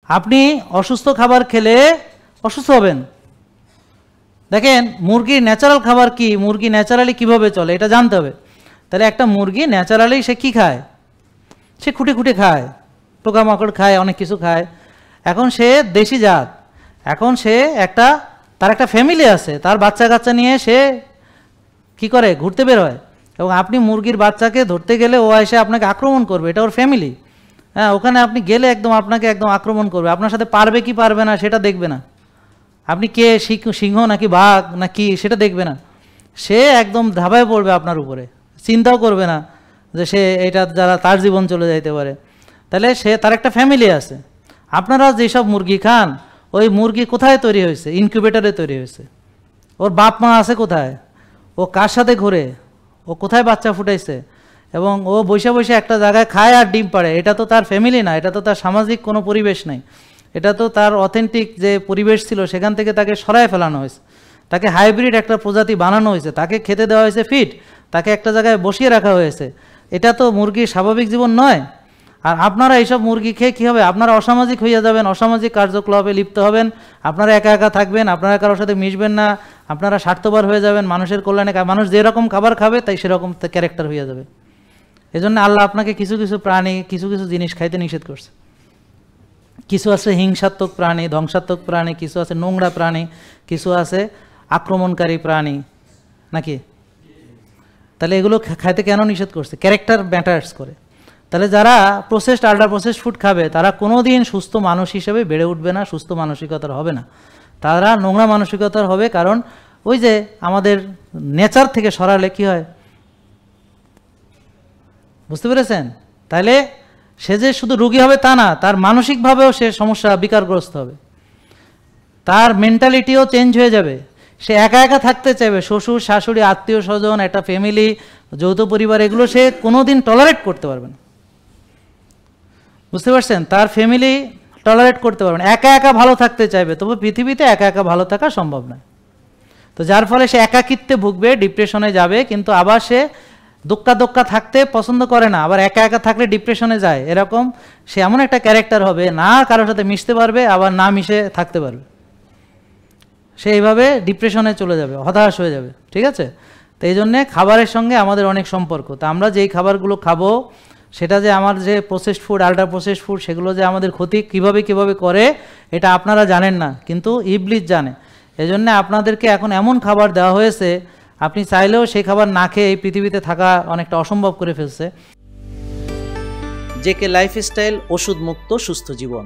আপনি অসুস্থ খাবার খেলে অসুস্থ হবেন। দেখেন মুরগির ন্যাচারাল খাবার কি, মুরগি ন্যাচারালি কিভাবে চলে এটা জানতে হবে। তাহলে একটা মুরগি ন্যাচারালি সে কি খায়, সে খুঁটে খুঁটে খায়, পোকামাকড় খায়, অনেক কিছু খায়। এখন সে দেশি জাত, এখন সে তার একটা ফ্যামিলি আছে, তার বাচ্চা কাচ্চা নিয়ে সে কি করে, ঘুরতে বের হয়। এবং আপনি মুরগির বাচ্চাকে ধরতে গেলে ও এসে আপনাকে আক্রমণ করবে, এটা ওর ফ্যামিলি। হ্যাঁ, ওখানে আপনি গেলে আপনাকে একদম আক্রমণ করবে, আপনার সাথে পারবে কি পারবে না সেটা দেখবে না, আপনি কে সিংহ নাকি বাঘ না কি সেটা দেখবে না, সে একদম ধাবায় পড়বে আপনার উপরে, চিন্তাও করবে না যে সে এটা যারা তার জীবন চলে যাইতে পারে। তাহলে তার একটা ফ্যামিলি আছে। আপনারা যেসব মুরগি খান, ওই মুরগি কোথায় তৈরি হয়েছে? ইনকিউবেটরে তৈরি হয়েছে। ওর বাপ মা আছে কোথায়, ও কার সাথে ঘুরে, ও কোথায় বাচ্চা ফুটাইছে, এবং ও বসে বসে একটা জায়গায় খায় আর ডিম পাড়ে। এটা তো তার ফ্যামিলি না, এটা তো তার সামাজিক কোনো পরিবেশ নাই, এটা তো তার অথেন্টিক যে পরিবেশ ছিল সেখান থেকে তাকে সরায় ফেলানো হয়েছে, তাকে হাইব্রিড একটা প্রজাতি বানানো হয়েছে, তাকে খেতে দেওয়া হয়েছে ফিড, তাকে একটা জায়গায় বসিয়ে রাখা হয়েছে। এটা তো মুরগির স্বাভাবিক জীবন নয়। আর আপনারা এইসব মুরগি খেয়ে কী হবে, আপনারা অসামাজিক হইয়া যাবেন, অসামাজিক কার্যকলাপে লিপ্ত হবেন, আপনারা একা একা থাকবেন, আপনারা কারোর সাথে মিশবেন না, আপনারা স্বার্থপর হয়ে যাবেন, মানুষের কল্যাণে। মানুষ যেরকম খাবার খাবে তাই সেরকম ক্যারেক্টার হয়ে যাবে। এজন্য আল্লাহ আপনাকে কিছু কিছু প্রাণী, কিছু কিছু জিনিস খাইতে নিষেধ করছে। কিছু আছে হিংসাত্মক প্রাণী, ধ্বংসাত্মক প্রাণী, কিছু আছে নোংরা প্রাণী, কিছু আছে আক্রমণকারী প্রাণী, নাকি? তাহলে এগুলো খাইতে কেন নিষেধ করছে? ক্যারেক্টার ম্যাটার্স করে। তাহলে যারা প্রসেসড আল্ট্রা প্রসেসড ফুড খাবে তারা কোনো দিন সুস্থ মানুষ হিসেবে বেড়ে উঠবে না, সুস্থ মানসিকতার হবে না, তারা নোংরা মানসিকতার হবে। কারণ ওই যে আমাদের নেচার থেকে সরালে কি হয়, বুঝতে পেরেছেন? তাহলে সে যে শুধু রোগী হবে তা না, তার মানসিকভাবেও সে সমস্যা, বিকারগ্রস্ত হবে, তার মেন্টালিটিও চেঞ্জ হয়ে যাবে, সে একা একা থাকতে চাইবে। শ্বশুর শাশুড়ি, আত্মীয় স্বজন, একটা ফ্যামিলি, যৌথ পরিবার, এগুলো সে কোনো দিন টলারেট করতে পারবে না, বুঝতে পারছেন? তার ফ্যামিলি টলারেট করতে পারবে না, একা একা ভালো থাকতে চাইবে। তবে পৃথিবীতে একা একা ভালো থাকা সম্ভব নয়। তো যার ফলে সে একাকিত্বে ভুগবে, ডিপ্রেশনে যাবে, কিন্তু আবার সে দোক্কা থাকতে পছন্দ করে না, আবার একা একা থাকলে ডিপ্রেশনে যায়। এরকম সে এমন একটা ক্যারেক্টার হবে, না কারোর সাথে মিশতে পারবে, আবার না মিশে থাকতে পারবে, সে এইভাবে ডিপ্রেশনে চলে যাবে, হতাশ হয়ে যাবে। ঠিক আছে? তো এই জন্যে খাবারের সঙ্গে আমাদের অনেক সম্পর্ক। তো আমরা যেই খাবারগুলো খাবো সেটা যে আমার যে processed food, ultra processed food, সেগুলো যে আমাদের ক্ষতি কিভাবে করে এটা আপনারা জানেন না, কিন্তু ইবলিস জানে। এই জন্যে আপনাদেরকে এখন এমন খাবার দেওয়া হয়েছে, আপনি চাইলেও সেই খাবার না খেয়ে এই পৃথিবীতে থাকা অনেকটা অসম্ভব করে ফেলছে। জেকে লাইফস্টাইল, ওষুধ মুক্ত সুস্থ জীবন।